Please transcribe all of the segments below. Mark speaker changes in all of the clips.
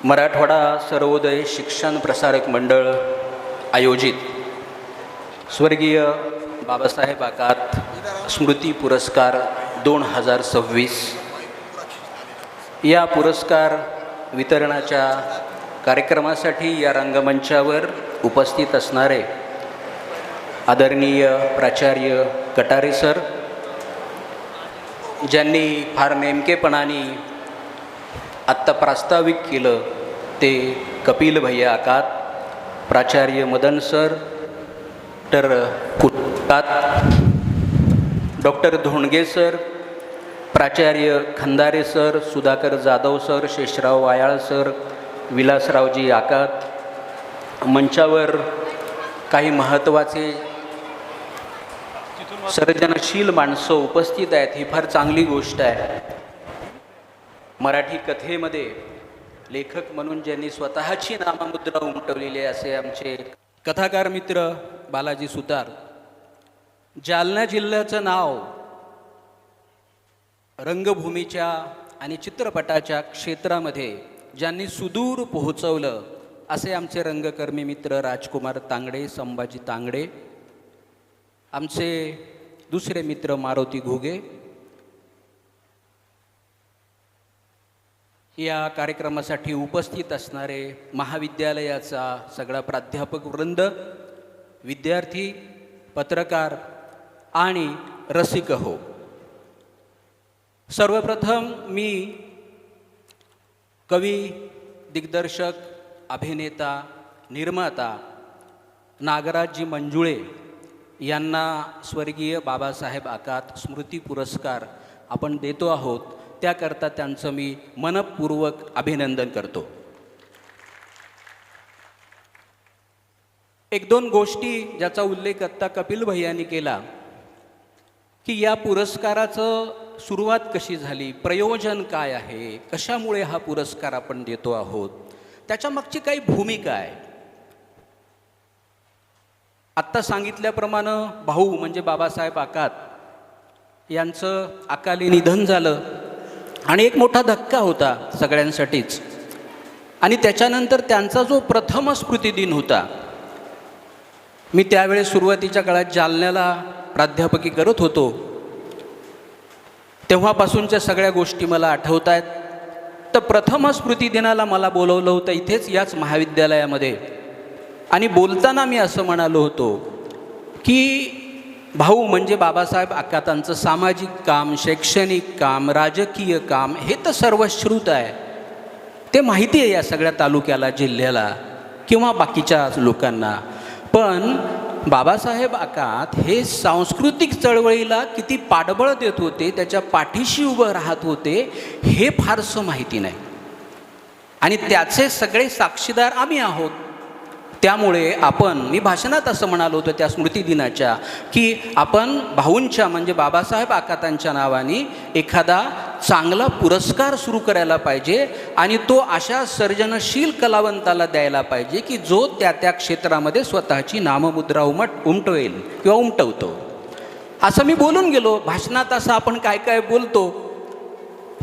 Speaker 1: मराठवाडा सर्वोदय शिक्षण प्रसारक मंडळ आयोजित स्वर्गीय बाबासाहेब आकात स्मृती पुरस्कार 2026 या पुरस्कार वितरणाच्या कार्यक्रमासाठी या रंगमंचावर उपस्थित असणारे आदरणीय प्राचार्य कटारे सर, ज्यांनी फार नेमकेपणाने आत्ता प्रास्ताविक केलं ते कपिल भैया आकात, प्राचार्य Madan sir, doctor Dhondge sir, प्राचार्य Khandare sir, Sudhakar Jadhav sir, Sheshrao Wayal sir, Vilasraoji Akat, मंचावर काही महत्त्वाचे सर्जनशील माणसं उपस्थित आहेत. ही फार चांगली गोष्ट आहे. मराठी कथेमध्ये लेखक म्हणून ज्यांनी स्वतःची नाममुद्रा उमटवलेली आहे असे आमचे कथाकार मित्र बालाजी सुतार, जालना जिल्ह्याचं नाव रंगभूमीच्या आणि चित्रपटाच्या क्षेत्रामध्ये ज्यांनी सुदूर पोहोचवलं असे आमचे रंगकर्मी मित्र राजकुमार तांगडे, संभाजी तांगडे, आमचे दुसरे मित्र मारुती घुगे, या कार्यक्रमासाठी उपस्थित असणारे महाविद्यालयाचा सगळा प्राध्यापक वृंद, विद्यार्थी, पत्रकार आणि रसिक हो. सर्वप्रथम मी कवी, दिग्दर्शक, अभिनेता, निर्माता नागराजजी मंजुळे यांना स्वर्गीय बाबासाहेब आकात स्मृती पुरस्कार आपण देतो आहोत, त्याकरता त्यांचं मी मनपूर्वक अभिनंदन करतो. एक दोन गोष्टी ज्याचा उल्लेख आत्ता कपिल भैयांनी केला की या पुरस्काराचं सुरुवात कशी झाली, प्रयोजन काय आहे, कशामुळे हा पुरस्कार आपण देतो आहोत, त्याच्या मागची काही भूमिका आहे. आत्ता सांगितल्याप्रमाणे भाऊ म्हणजे बाबासाहेब आकात यांचं अकाली निधन झालं आणि एक मोठा धक्का होता सगळ्यांसाठीच. आणि त्याच्यानंतर त्यांचा जो प्रथम स्मृतिदिन होता, मी त्यावेळेस सुरुवातीच्या काळात जालन्याला प्राध्यापकी करत होतो, तेव्हापासूनच्या सगळ्या गोष्टी मला आठवत आहेत. तर प्रथम स्मृतिदिनाला मला बोलवलं होतं इथेच याच महाविद्यालयामध्ये, आणि बोलताना मी असं म्हणालो होतो की भाऊ म्हणजे बाबासाहेब आकातांचं सामाजिक काम, शैक्षणिक काम, राजकीय काम हे तर सर्वश्रुत आहे, ते माहिती आहे या सगळ्या तालुक्याला, जिल्ह्याला किंवा बाकीच्या लोकांना. पण बाबासाहेब आकात हे सांस्कृतिक चळवळीला किती पाठबळ देत होते, त्याच्या पाठीशी उभं राहत होते, हे फारसं माहिती नाही. आणि त्याचे सगळे साक्षीदार आम्ही आहोत. त्यामुळे मी भाषणात असं म्हणालो होतो त्या स्मृतिदिनाच्या की आपण भाऊंच्या म्हणजे बाबासाहेब आकातांच्या नावाने एखादा चांगला पुरस्कार सुरू करायला पाहिजे आणि तो अशा सर्जनशील कलावंताला द्यायला पाहिजे की जो त्या क्षेत्रामध्ये स्वतःची नाममुद्रा उमटवेल किंवा उमटवतो. असं मी बोलून गेलो. भाषणात असं आपण काय काय बोलतो,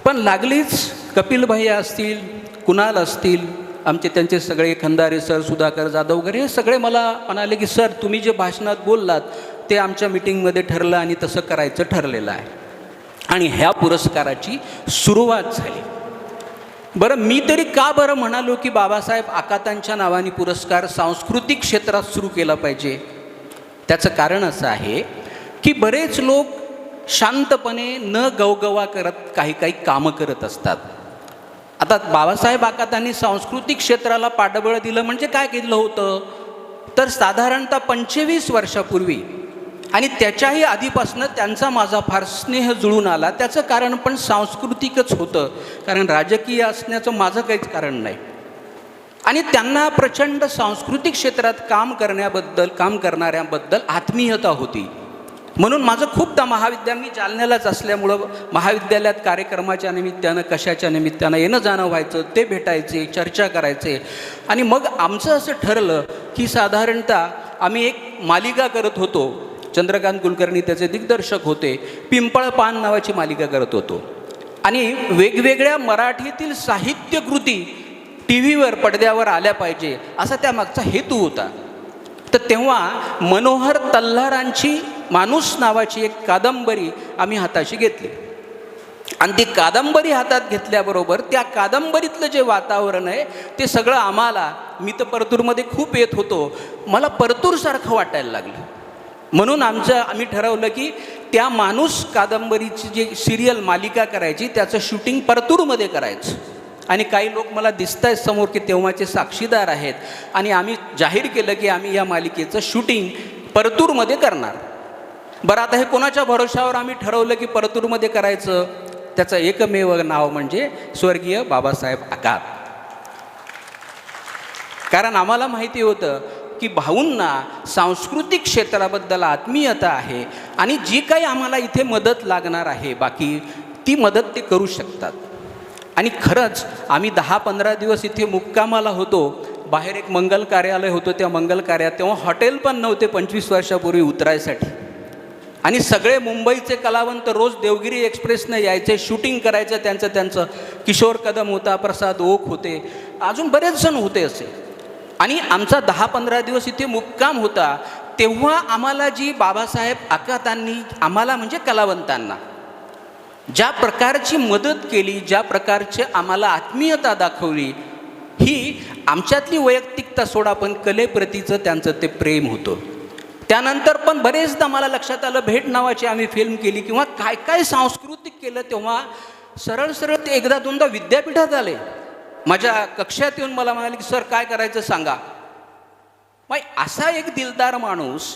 Speaker 1: पण लागलीच कपिल भैया असतील, कुणाल असतील, आमचे त्यांचे सगळे खंदारे सर, सुधाकर जाधव वगैरे हे सगळे मला म्हणाले की सर तुम्ही जे भाषणात बोललात ते आमच्या मिटिंगमध्ये ठरलं आणि तसं करायचं ठरलेलं आहे. आणि ह्या पुरस्काराची सुरुवात झाली. बरं, मी तरी का म्हणालो की बाबासाहेब आकातांच्या नावाने पुरस्कार सांस्कृतिक क्षेत्रात सुरू केला पाहिजे, त्याचं कारण असं आहे की बरेच लोक शांतपणे न गवगवा करत काही काही कामं करत असतात. आता बाबासाहेब आकातांनी सांस्कृतिक क्षेत्राला पाठबळ दिलं म्हणजे काय केलं होतं, तर साधारणतः 25 वर्षापूर्वी आणि त्याच्याही आधीपासून त्यांचा माझा फार स्नेह जुळून आला. त्याचं कारण पण सांस्कृतिकच होतं, कारण राजकीय असण्याचं माझं काहीच कारण नाही. आणि त्यांना प्रचंड सांस्कृतिक क्षेत्रात काम करणाऱ्यांबद्दल आत्मीयता होती. म्हणून माझं खूपदा मी जालन्यालाच असल्यामुळं महाविद्यालयात कार्यक्रमाच्या निमित्तानं कशाच्या निमित्तानं येणं जाणं व्हायचं, ते भेटायचे, चर्चा करायचे. आणि मग आमचं असं ठरलं की साधारणतः आम्ही एक मालिका करत होतो, चंद्रकांत कुलकर्णी त्याचे दिग्दर्शक होते, पिंपळ पान नावाची मालिका करत होतो. आणि वेगवेगळ्या मराठीतील साहित्यकृती टी व्हीवर पडद्यावर आल्या पाहिजे असा त्यामागचा हेतू होता. तर तेव्हा मनोहर तल्हारांची माणूस नावाची एक कादंबरी आम्ही हाताशी घेतली आणि ती कादंबरी हातात घेतल्याबरोबर त्या कादंबरीतलं जे वातावरण आहे ते सगळं आम्हाला, मी तर परतूरमध्ये खूप येत होतो, मला परतूरसारखं वाटायला लागलं. म्हणून आम्ही ठरवलं की त्या माणूस कादंबरीची जी सिरियल मालिका करायची त्याचं शूटिंग परतूरमध्ये करायचं. आणि काही लोक मला दिसत आहेत समोर की तेव्हाचे साक्षीदार आहेत आणि आम्ही जाहीर केलं की आम्ही या मालिकेचं शूटिंग परतूरमध्ये करणार. बरं, आता हे कोणाच्या भरोशावर आम्ही ठरवलं की परतूरमध्ये करायचं? त्याचं एकमेव नाव म्हणजे स्वर्गीय बाबासाहेब आकात. कारण आम्हाला माहिती होतं की भाऊंना सांस्कृतिक क्षेत्राबद्दल आत्मीयता आहे आणि जी काही आम्हाला इथे मदत लागणार आहे बाकी ती मदत ते करू शकतात. आणि खरंच आम्ही 10-15 दिवस इथे मुक्कामाला होतो. बाहेर एक मंगल कार्यालय होतं, त्या मंगल कार्यात तेव्हा हॉटेल पण नव्हते 25 वर्षापूर्वी उतरायसाठी. आणि सगळे मुंबईचे कलावंत रोज देवगिरी एक्सप्रेसनं यायचे, शूटिंग करायचं त्यांचं. किशोर कदम होता, प्रसाद ओक होते, अजून बरेच जण होते असे. आणि आमचा 10-15 दिवस इथे मुक्काम होता. तेव्हा आम्हाला जी बाबासाहेब आकातांनी आम्हाला म्हणजे कलावंतांना ज्या प्रकारची मदत केली, ज्या प्रकारची आम्हाला आत्मीयता दाखवली, ही आमच्यातली वैयक्तिकता सोडा पण कलेप्रतीचं त्यांचं ते प्रेम होतं. त्यानंतर पण बरेचदा मला लक्षात आलं, भेट नावाची आम्ही फिल्म केली किंवा काय काय सांस्कृतिक केलं, तेव्हा सरळ ते एकदा दोनदा विद्यापीठात आले. माझ्या कक्षात येऊन मला म्हणाले की सर काय करायचं सांगा. मग असा एक दिलदार माणूस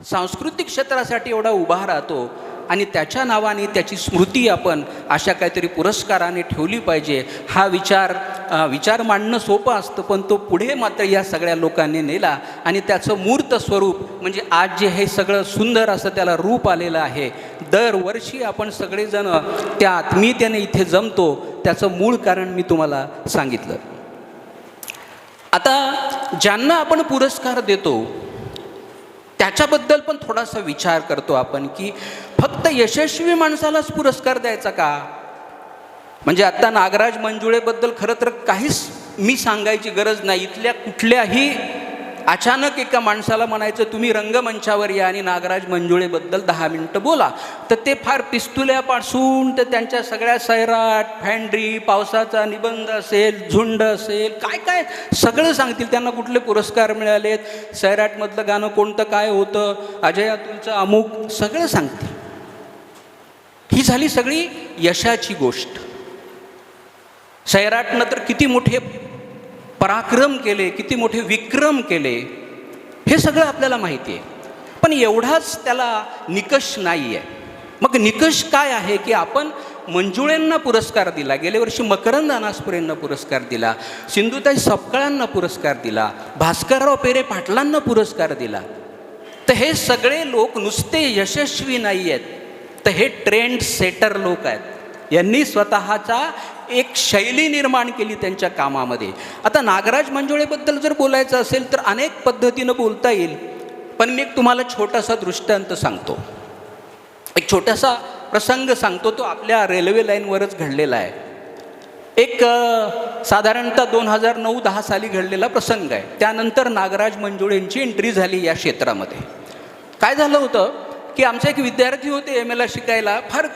Speaker 1: सांस्कृतिक क्षेत्रासाठी एवढा उभा राहतो आणि त्याच्या नावाने त्याची स्मृती आपण अशा काहीतरी पुरस्काराने ठेवली पाहिजे. हा विचार मांडणं सोपं असतं, पण तो पुढे मात्र या सगळ्या लोकांनी नेला आणि त्याचं मूर्त स्वरूप म्हणजे आज जे हे सगळं सुंदर असं त्याला रूप आलेलं आहे. दरवर्षी आपण सगळेजण त्या आत्मीयतेने इथे जमतो, त्याचं मूळ कारण मी तुम्हाला सांगितलं. आता ज्यांना आपण पुरस्कार देतो त्याच्याबद्दल पण थोडासा विचार करतो आपण की फक्त यशस्वी माणसालाच पुरस्कार द्यायचा का? म्हणजे आत्ता नागराज मंजुळेबद्दल खरं तर काहीच मी सांगायची गरज नाही. इथल्या कुठल्याही अचानक एका माणसाला म्हणायचं तुम्ही रंगमंचावर या आणि नागराज मंजुळेबद्दल 10 मिनटं बोला, तर ते फार पिस्तुल्यापासून तर त्यांच्या सगळ्या सैराट, फॅन्ड्री, पावसाचा निबंध असेल, झुंड असेल, काय काय सगळं सांगतील. त्यांना कुठले पुरस्कार मिळालेत, सैराटमधलं गाणं कोणतं काय होतं, अजय अतुलचं अमुक, सगळं सांगतील. ही झाली सगळी यशाची गोष्ट. सैराटनं तर किती मोठे पराक्रम केले, किती मोठे विक्रम केले, हे सगळं आपल्याला माहिती आहे. पण एवढाच त्याला निकष नाही आहे. मग निकष काय आहे की आपण मंजुळेंना पुरस्कार दिला, गेल्या वर्षी मकरंद अनासपुरेंना पुरस्कार दिला, सिंधुताई सपकाळांना पुरस्कार दिला, भास्करराव पेरे पाटलांना पुरस्कार दिला. तर हे सगळे लोक नुसते यशस्वी नाही आहेत, तर हे ट्रेंड सेटर लोक आहेत. यांनी स्वतःचा एक शैली निर्माण केली त्यांच्या कामामध्ये. आता नागराज मंजुळेबद्दल जर बोलायचं असेल तर अनेक पद्धतीनं बोलता येईल, पण मी एक तुम्हाला छोटासा दृष्टांत सांगतो, एक छोटासा प्रसंग सांगतो. तो आपल्या रेल्वे लाईनवरच घडलेला आहे. एक साधारणतः 2009-10 साली घडलेला प्रसंग आहे. त्यानंतर नागराज मंजुळेंची एंट्री झाली या क्षेत्रामध्ये. काय झालं होतं की आमचे एक विद्यार्थी होते MA ला शिकायला, फार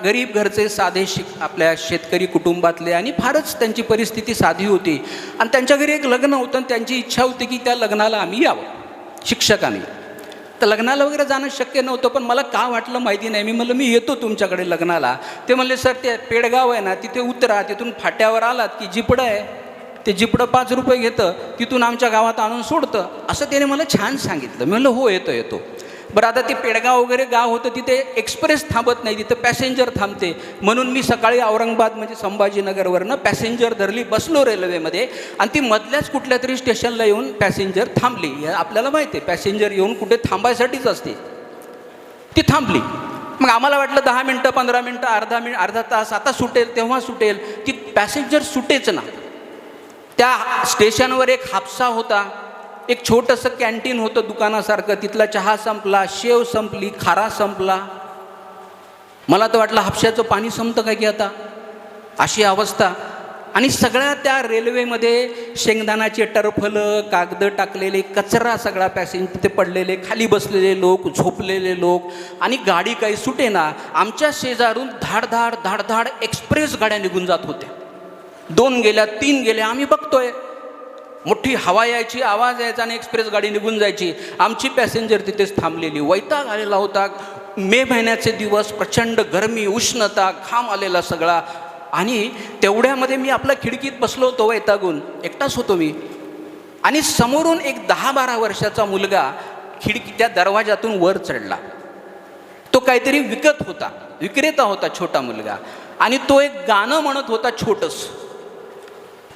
Speaker 1: गरीब घरचे, साधे आपल्या शेतकरी कुटुंबातले, आणि फारच त्यांची परिस्थिती साधी होती. आणि त्यांच्या घरी एक लग्न होतं आणि त्यांची इच्छा होती की त्या लग्नाला आम्ही यावं शिक्षकांनी. तर लग्नाला वगैरे जाणं शक्य नव्हतं, पण मला का वाटलं माहिती नाही. मी म्हणलं मी येतो तुमच्याकडे लग्नाला. ते म्हणले सर ते पेडगाव आहे ना तिथे उतरा, तिथून फाट्यावर आलात की जिपडं आहे, ते जिपडं 5 रुपये घेतं, तिथून आमच्या गावात आणून सोडतं, असं त्याने मला छान सांगितलं. मी म्हणलं हो येतो. बरं, आता ते पेडगाव वगैरे गाव होतं, तिथे एक्सप्रेस थांबत नाही, तिथं पॅसेंजर थांबते. म्हणून मी सकाळी औरंगाबाद म्हणजे संभाजीनगरवरनं पॅसेंजर धरली, बसलो रेल्वेमध्ये, आणि ती मधल्याच कुठल्या तरी स्टेशनला येऊन पॅसेंजर थांबली. आपल्याला माहिती आहे पॅसेंजर येऊन कुठे थांबायसाठीच असते. ती थांबली. मग आम्हाला वाटलं 10 मिनटं, 15 मिनटं, अर्धा तास आता सुटेल तेव्हा सुटेल. ती पॅसेंजर सुटेच ना. त्या स्टेशनवर एक हापसा होता, एक छोटंसं कॅन्टीन होतं दुकानासारखं, तिथला चहा संपला, शेव संपली, खारा संपला. मला तर वाटलं हापशाचं पाणी संपतं काय की आता, अशी अवस्था. आणि सगळ्या त्या रेल्वेमध्ये शेंगदाणाचे टरफलं, कागदं टाकलेले, कचरा सगळा पॅसेंजर तिथे पडलेले, खाली बसलेले लोक, झोपलेले लोक, आणि गाडी काही सुटेना. आमच्या शेजारून धाडधाड धाडधाड एक्सप्रेस गाड्या निघून जात होत्या. 2 गेल्या, 3 गेल्या. आम्ही बघतोय, मोठी हवा यायची, आवाज यायचा आणि एक्सप्रेस गाडी निघून जायची. आमची पॅसेंजर तिथेच थांबलेली. वैताग आलेला होता. मे महिन्याचे दिवस, प्रचंड गरमी, उष्णता, घाम आलेला सगळा. आणि तेवढ्यामध्ये मी आपल्या खिडकीत बसलो होतो वैतागून, एकटाच होतो मी. आणि समोरून एक 10-12 वर्षाचा मुलगा खिडकी त्या दरवाजातून वर चढला. तो काहीतरी विकत होता, विक्रेता होता, छोटा मुलगा. आणि तो एक गाणं म्हणत होता छोटंसं.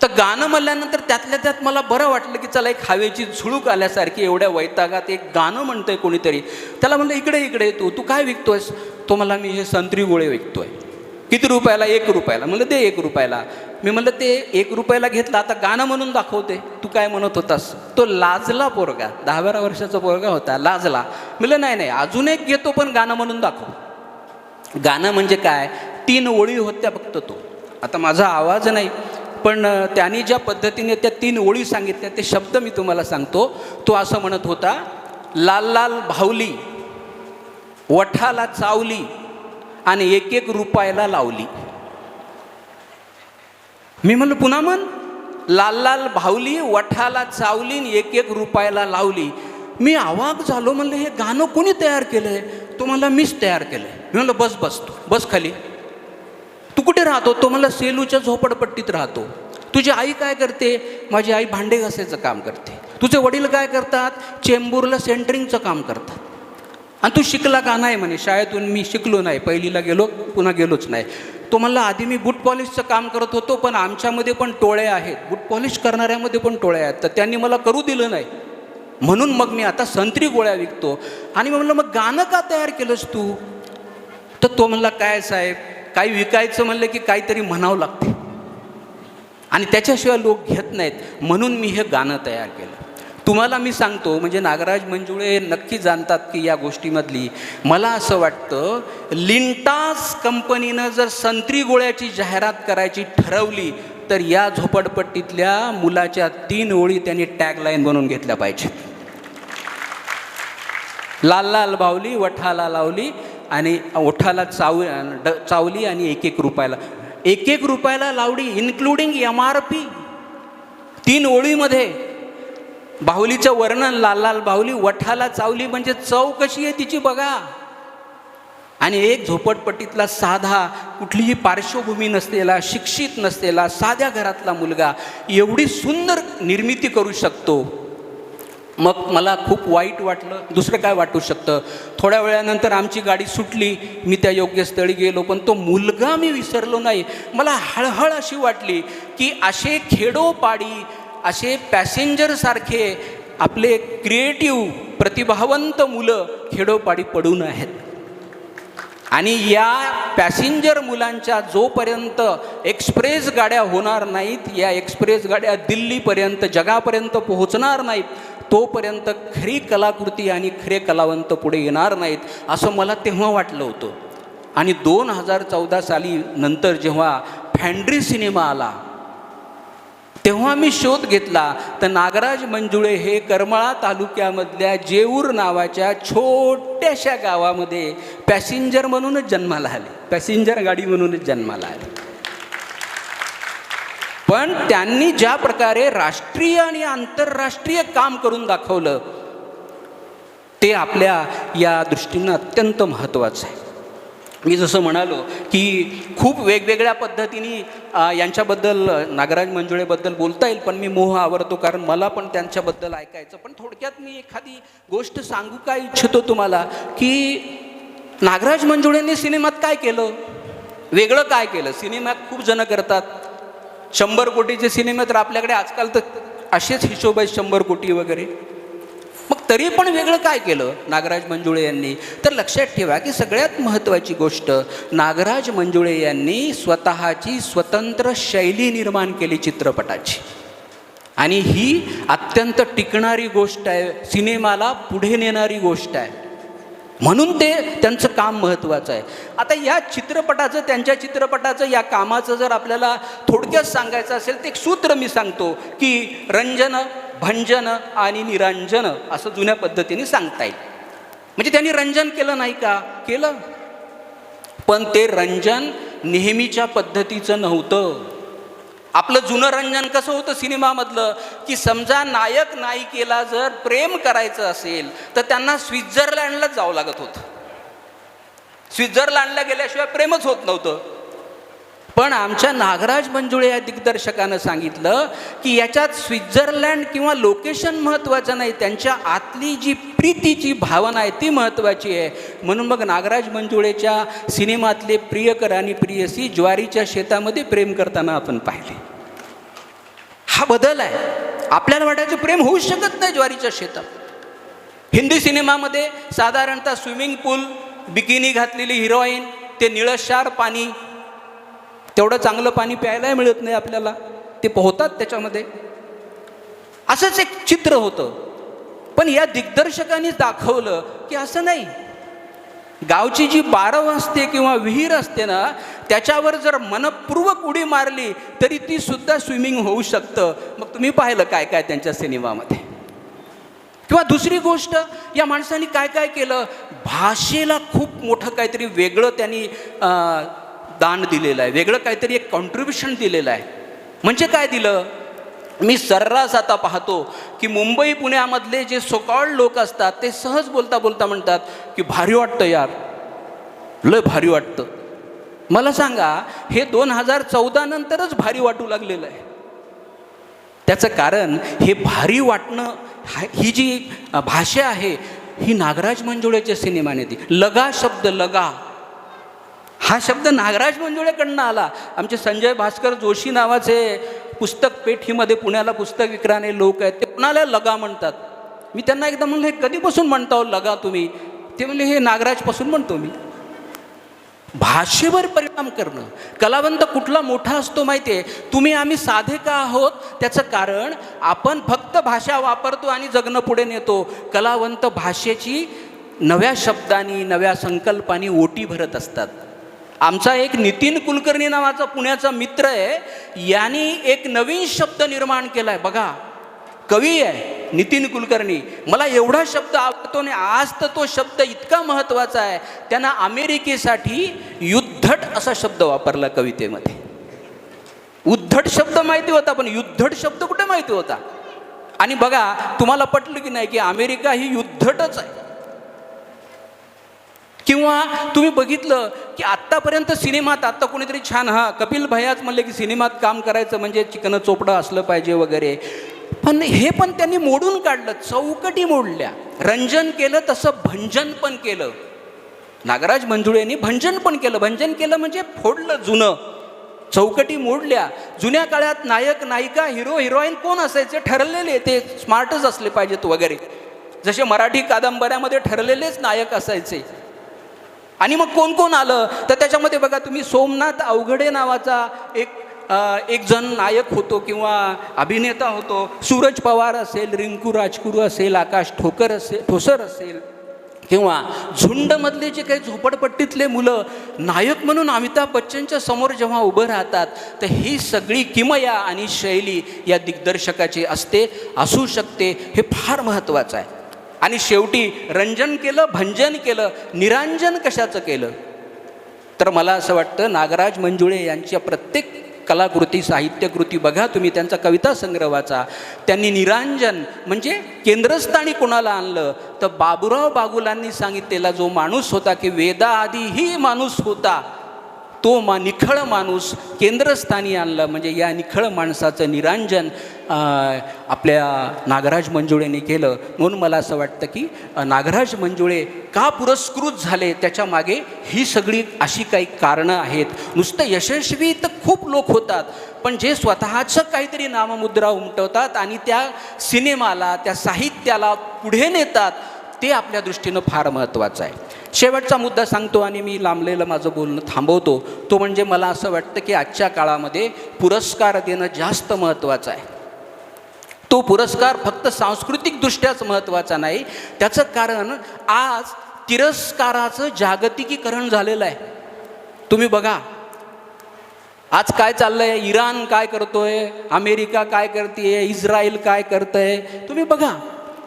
Speaker 1: तर गाणं म्हणल्यानंतर त्यातल्या त्यात मला बरं वाटलं की चला एक हवेची झुळूक आल्यासारखी एवढ्या वैतागात एक गाणं म्हणतोय कोणीतरी. त्याला म्हणलं इकडे इकडे तू काय विकतोयस? तो मला मी हे संत्री गोळे विकतोय. किती रुपयाला? 1 रुपयाला. म्हणलं दे 1 रुपयाला. मी म्हणलं ते 1 रुपयाला घेतला, आता गाणं म्हणून दाखवते, तू काय म्हणत होतास? तो लाजला पोरगा, 10-12 वर्षाचा पोरगा होता, लाजला. म्हणलं नाही नाही, अजून एक घेतो पण गाणं म्हणून दाखव. गाणं म्हणजे काय? 3 ओळी होत्या फक्त. तो आता माझा आवाज नाही, पण त्यांनी ज्या पद्धतीने त्या 3 ओळी सांगितल्या ते शब्द मी तुम्हाला सांगतो. तो असं म्हणत होता, लाल लाल भावली, वठाला चावली आणि 1-1 रुपयाला लावली. मी म्हणलं पुन्हा म्हण. लाल लाल भावली, वठाला चावली आणि 1-1 रुपयाला लावली. मी अवाक झालो. म्हणलं हे गाणं कोणी तयार केलंय? तो म्हणला मीच तयार केलंय. मी म्हणलं बस बस, तू बस खाली. तू कुठे राहतो? तो म्हणला सेलूच्या झोपडपट्टीत राहतो. तुझी आई काय करते? माझी आई भांडे घासायचं काम करते. तुझे वडील काय करतात? चेंबूरला सेंटरिंगचं काम करतात. आणि तू शिकला का? नाही म्हणे, शाळेतून मी शिकलो नाही, पहिलीला गेलो पुन्हा गेलोच नाही. तो म्हणला आधी मी बूट पॉलिशचं काम करत होतो, पण आमच्यामध्ये पण टोळे आहेत, बूट पॉलिश करणाऱ्यामध्ये पण टोळे आहेत, तर त्यांनी मला करू दिलं नाही, म्हणून मग मी आता संत्री गोळ्या विकतो. आणि मी म्हणलं मग गाणं का तयार केलंस तू? तर तो म्हणला काय साहेब, काही विकायचं म्हणलं की काहीतरी म्हणावं लागते आणि त्याच्याशिवाय लोक घेत नाहीत, म्हणून मी हे गाणं तयार केलं. तुम्हाला मी सांगतो, म्हणजे नागराज मंजुळे नक्की जाणतात की या गोष्टीमधली. मला असं वाटतं लिंटास कंपनीनं जर संत्री गोळ्याची जाहिरात करायची ठरवली तर या झोपडपट्टीतल्या मुलाच्या 3 ओळी त्यांनी टॅगलाईन बनवून घेतल्या पाहिजे. लाल लाल बावली, वठाला लावली आणि ओठाला चावली आणि 1-1 रुपयाला, 1-1 रुपयाला लावली, इन्क्लुडिंग MRP. 3 ओळीमध्ये बाहुलीचं वर्णन, लाल लाल बाहुली, वठाला चावली, म्हणजे चव कशी आहे तिची बघा. आणि एक झोपडपट्टीतला साधा, कुठलीही पार्श्वभूमी नसलेला, शिक्षित नसलेला, साध्या घरातला मुलगा एवढी सुंदर निर्मिती करू शकतो. मग मला खूप वाईट वाटलं. दुसरं काय वाटू शकतं? थोड्या वेळानंतर आमची गाडी सुटली, मी त्या योग्य स्थळी गेलो, पण तो मुलगा मी विसरलो नाही. मला हळहळ अशी वाटली की असे खेडोपाडी, असे पॅसेंजरसारखे आपले क्रिएटिव्ह प्रतिभावंत मुलं खेडोपाडी पडून आहेत. आणि या पॅसेंजर मुलांच्या जोपर्यंत एक्सप्रेस गाड्या होणार नाहीत, या एक्सप्रेस गाड्या दिल्लीपर्यंत, जगापर्यंत पोहोचणार नाहीत, तोपर्यंत खरी कलाकृती आणि खरे कलावंत पुढे येणार नाहीत, असं मला तेव्हा वाटलं होतं. आणि 2014 साली नंतर जेव्हा फॅन्ड्री सिनेमा आला, तेव्हा मी शोध घेतला तर नागराज मंजुळे हे करमाळा तालुक्यामधल्या जेऊर नावाच्या छोट्याशा गावामध्ये पॅसेंजर म्हणूनच जन्माला आले, पॅसेंजर गाडी म्हणूनच जन्माला आले. पण त्यांनी ज्या प्रकारे राष्ट्रीय आणि आंतरराष्ट्रीय काम करून दाखवलं ते आपल्या या दृष्टीनं अत्यंत महत्त्वाचं आहे. मी जसं म्हणालो की खूप वेगवेगळ्या पद्धतीने यांच्याबद्दल, नागराज मंजुळेबद्दल बोलता येईल, पण मी मोह आवरतो कारण मला पण त्यांच्याबद्दल ऐकायचं. पण थोडक्यात मी एखादी गोष्ट सांगू काय इच्छितो तुम्हाला की नागराज मंजुळेंनी सिनेमात काय केलं, वेगळं काय केलं. सिनेमात खूप जण करतात 100 कोटीचे सिनेमे, तर आपल्याकडे आजकाल तर असेच हिशोब आहेत 100 कोटी वगैरे. मग तरी पण वेगळं काय केलं नागराज मंजुळे यांनी? तर लक्षात ठेवा की सगळ्यात महत्त्वाची गोष्ट, नागराज मंजुळे यांनी स्वतःची स्वतंत्र शैली निर्माण केली चित्रपटाची, आणि ही अत्यंत टिकणारी गोष्ट आहे, सिनेमाला पुढे नेणारी गोष्ट आहे. म्हणून ते त्यांचं काम महत्त्वाचं आहे. आता या चित्रपटाचं, त्यांच्या चित्रपटाचं, या कामाचं जर आपल्याला थोडक्यात सांगायचं असेल तर एक सूत्र मी सांगतो की रंजन, भंजन आणि निरांजन असं जुन्या पद्धतीने सांगता येईल. म्हणजे त्यांनी रंजन केलं नाही का? केलं, पण ते रंजन नेहमीच्या पद्धतीचं नव्हतं. आपलं जुनं रंजन कसं होतं सिनेमामधलं, की समजा नायक नायिकेला जर प्रेम करायचं असेल तर त्यांना स्वित्झर्लंडलाच जावं लागत होतं. स्वित्झर्लंडला गेल्याशिवाय प्रेमच होत नव्हतं. पण आमच्या नागराज मंजुळे या दिग्दर्शकानं सांगितलं की याच्यात स्वित्झर्लंड किंवा लोकेशन महत्त्वाचं नाही, त्यांच्या आतली जी प्रीतीची भावना आहे ती महत्त्वाची आहे. म्हणून मग नागराज मंजुळेच्या सिनेमातले प्रियकर आणि प्रियसी ज्वारीच्या शेतामध्ये प्रेम करताना आपण पाहिले. हा बदल आहे. आपल्याला वाटायचं प्रेम होऊच शकत नाही ज्वारीच्या शेतात. हिंदी सिनेमामध्ये साधारणतः स्विमिंग पूल, बिकिनी घातलेली हिरोईन, ते निळशार पाणी, तेवढं चांगलं पाणी प्यायलाही मिळत नाही आपल्याला, ते पोहतात त्याच्यामध्ये, असंच एक चित्र होतं. पण या दिग्दर्शकांनी दाखवलं की असं नाही. गावची जी बारव असते किंवा विहीर असते ना, त्याच्यावर जर मनपूर्वक उडी मारली तरी ती सुद्धा स्विमिंग होऊ शकतं. मग तुम्ही पाहिलं काय काय त्यांच्या सिनेमामध्ये. किंवा दुसरी गोष्ट, या माणसांनी काय काय केलं, भाषेला खूप मोठं काहीतरी वेगळं त्यांनी दान दिलेलं आहे, वेगळं काहीतरी एक कॉन्ट्रीब्युशन दिलेलं आहे. म्हणजे काय दिलं, मी सर्रास आता पाहतो की मुंबई पुण्यामधले जे सोकॉल्ड लोक असतात ते सहज बोलता बोलता म्हणतात की भारी वाटतं यार, लय भारी वाटतं. मला सांगा, हे 2014 नंतरच भारी वाटू लागलेलं आहे. त्याचं कारण हे भारी वाटणं, ही जी भाषा आहे ही नागराज मंजुळेच्या सिनेमाने दी. लगा शब्द, लगा हा शब्द नागराज मंजुळेकडनं आला. आमचे संजय भास्कर जोशी नावाचे पुस्तक पेठीमध्ये पुण्याला पुस्तक विक्राने लोक आहेत, ते कुणाला लगा म्हणतात. मी त्यांना एकदा म्हणलं, हे कधीपासून म्हणता हो लगा तुम्ही? ते म्हणले, हे नागराजपासून म्हणतो मी. भाषेवर परिणाम करणं. कलावंत कुठला मोठा असतो माहिती आहे? तुम्ही आम्ही साधे का आहोत? त्याचं कारण आपण फक्त भाषा वापरतो आणि जगणं पुढे नेतो. कलावंत भाषेची नव्या शब्दांनी, नव्या संकल्पांनी ओटी भरत असतात. आमचा एक नितीन कुलकर्णी नावाचा पुण्याचा मित्र आहे, यांनी एक नवीन शब्द निर्माण केला आहे. बघा, कवी आहे नितीन कुलकर्णी, मला एवढा शब्द आवडतो आणि आज तर तो शब्द इतका महत्त्वाचा आहे, त्यांना अमेरिकेसाठी युद्धट असा शब्द वापरला कवितेमध्ये. उद्धट शब्द माहिती होता, पण युद्धट शब्द कुठे माहिती होता? आणि बघा, तुम्हाला पटलं की नाही की अमेरिका ही युद्धटच आहे. किंवा तुम्ही बघितलं की आत्तापर्यंत सिनेमात, आत्ता कोणीतरी छान, कपिल भैयाच म्हणले की सिनेमात काम करायचं म्हणजे चिकन चोपडं असलं पाहिजे वगैरे, पण हे पण त्यांनी मोडून काढलं, चौकटी मोडल्या. रंजन केलं तसं भंजन पण केलं. नागराज मंजुळेंनी भंजन पण केलं. भंजन केलं म्हणजे फोडलं जुनं, चौकटी मोडल्या. जुन्या काळात नायक नायिका, हिरो हिरोईन कोण असायचे? ठरलेले, ते स्मार्टच असले पाहिजेत वगैरे. जसे मराठी कादंबऱ्यामध्ये ठरलेलेच नायक असायचे. आणि मग कोण कोण आलं तर त्याच्यामध्ये बघा तुम्ही, सोमनाथ अवघडे नावाचा एक जण नायक होतो किंवा अभिनेता होतो. सूरज पवार असेल, रिंकू राजगुरू असेल, आकाश ठोसर असेल, किंवा झुंडमधले जे काही झोपडपट्टीतले मुलं नायक म्हणून अमिताभ बच्चनच्या समोर जेव्हा उभं राहतात, तर ही सगळी किमया आणि शैली या दिग्दर्शकाची असते, असू शकते. हे फार महत्त्वाचं आहे. आणि शेवटी रंजन केलं, भंजन केलं, निरांजन कशाचं केलं? तर मला असं वाटतं नागराज मंजुळे यांच्या प्रत्येक कलाकृती, साहित्यकृती बघा तुम्ही, त्यांचा कविता संग्रह वाचा. त्यांनी निरांजन म्हणजे केंद्रस्थानी कोणाला आणलं तर बाबूराव बागुलांनी सांगितलेला जो माणूस होता की वेदाआधीही माणूस होता, तो निखळ माणूस केंद्रस्थानी आणलं. म्हणजे या निखळ माणसाचं निरांजन आपल्या नागराज मंजुळेंनी केलं. म्हणून मला असं वाटतं की नागराज मंजुळे का पुरस्कृत झाले, त्याच्या मागे ही सगळी अशी काही कारणं आहेत. नुसतं यशस्वी तर खूप लोक होतात, पण जे स्वतःचं काहीतरी नाममुद्रा उमटवतात आणि त्या सिनेमाला, त्या साहित्याला पुढे नेतात, ते आपल्या दृष्टीनं फार महत्त्वाचं आहे. शेवटचा मुद्दा सांगतो आणि मी लांबलेलं माझं बोलणं थांबवतो. तो म्हणजे मला असं वाटतं की आजच्या काळामध्ये पुरस्कार देणं जास्त महत्त्वाचं आहे. तो पुरस्कार फक्त सांस्कृतिकदृष्ट्याच महत्त्वाचा नाही. त्याचं कारण आज तिरस्काराचं जागतिकीकरण झालेलं आहे. तुम्ही बघा आज काय चाललंय, इराण काय करतोय, अमेरिका काय करतेय, इस्रायल काय करतंय, तुम्ही बघा.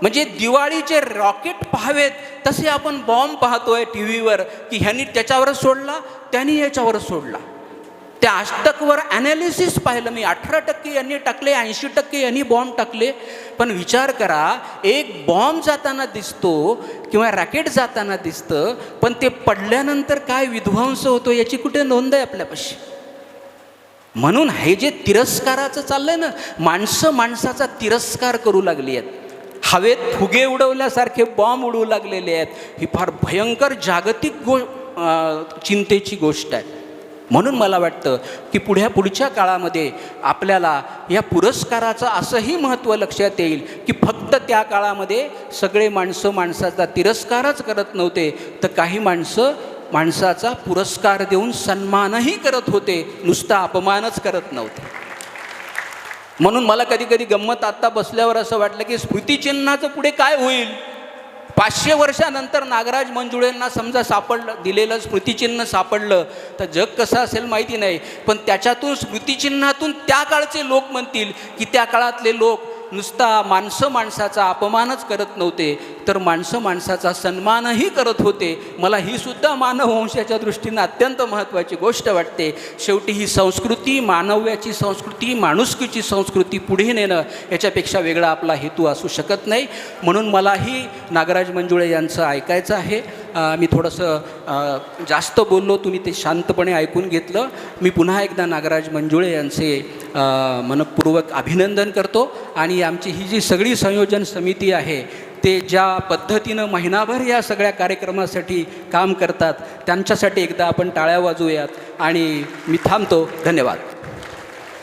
Speaker 1: म्हणजे दिवाळीचे रॉकेट पाहावेत तसे आपण बॉम्ब पाहतोय टी व्हीवर, की ह्यांनी त्याच्यावरच सोडला, त्यांनी याच्यावरच सोडला. त्या अष्टकवर ॲनालिसिस पाहिलं मी, 18% यांनी टाकले, 80% यांनी बॉम्ब टाकले. पण विचार करा, एक बॉम्ब जाताना दिसतो किंवा रॅकेट जाताना दिसतं, पण ते पडल्यानंतर काय विध्वंस होतो याची कुठे नोंद आहे आपल्यापाशी? म्हणून हे जे तिरस्काराचं चाललंय ना, माणसं माणसाचा तिरस्कार करू लागली आहेत, हवेत फुगे उडवल्यासारखे बॉम्ब उडवू लागलेले आहेत. ही फार भयंकर जागतिक चिंतेची गोष्ट आहे. म्हणून मला वाटतं की पुढच्या काळामध्ये आपल्याला या पुरस्काराचं असंही महत्त्व लक्षात येईल की फक्त त्या काळामध्ये सगळे माणसं माणसाचा तिरस्कारच करत नव्हते, तर काही माणसं माणसाचा पुरस्कार देऊन सन्मानही करत होते, नुसता अपमानच करत नव्हते. म्हणून मला कधी कधी गंमत आत्ता बसल्यावर असं वाटलं की स्मृतिचिन्हाचं पुढे काय होईल. 500 वर्षानंतर नागराज मंजुळेंना समजा दिलेलं स्मृतिचिन्ह सापडलं तर जग कसं असेल माहिती नाही, पण त्याच्यातून स्मृतिचिन्हातून त्या काळचे लोक म्हणतील की त्या काळातले लोक नुसता माणसं माणसाचा अपमानच करत नव्हते, तर माणसं माणसाचा सन्मानही करत होते. मला ही सुद्धा मानववंशाच्या दृष्टीनं अत्यंत महत्त्वाची गोष्ट वाटते. शेवटी ही संस्कृती, मानव्याची संस्कृती, माणुसकीची संस्कृती पुढे नेणं याच्यापेक्षा वेगळा आपला हेतू असू शकत नाही. म्हणून मलाही नागराज मंजुळे यांचं ऐकायचं आहे. मी थोडंसं जास्त बोललो, तुम्ही ते शांतपणे ऐकून घेतलं. मी पुन्हा एकदा नागराज मंजुळे यांचे मनपूर्वक अभिनंदन करतो. आणि आमची ही जी सगळी संयोजन समिती आहे ते ज्या पद्धतीनं महिनाभर या सगळ्या कार्यक्रमासाठी काम करतात त्यांच्यासाठी एकदा आपण टाळ्या वाजवूयात. आणि मी थांबतो. धन्यवाद.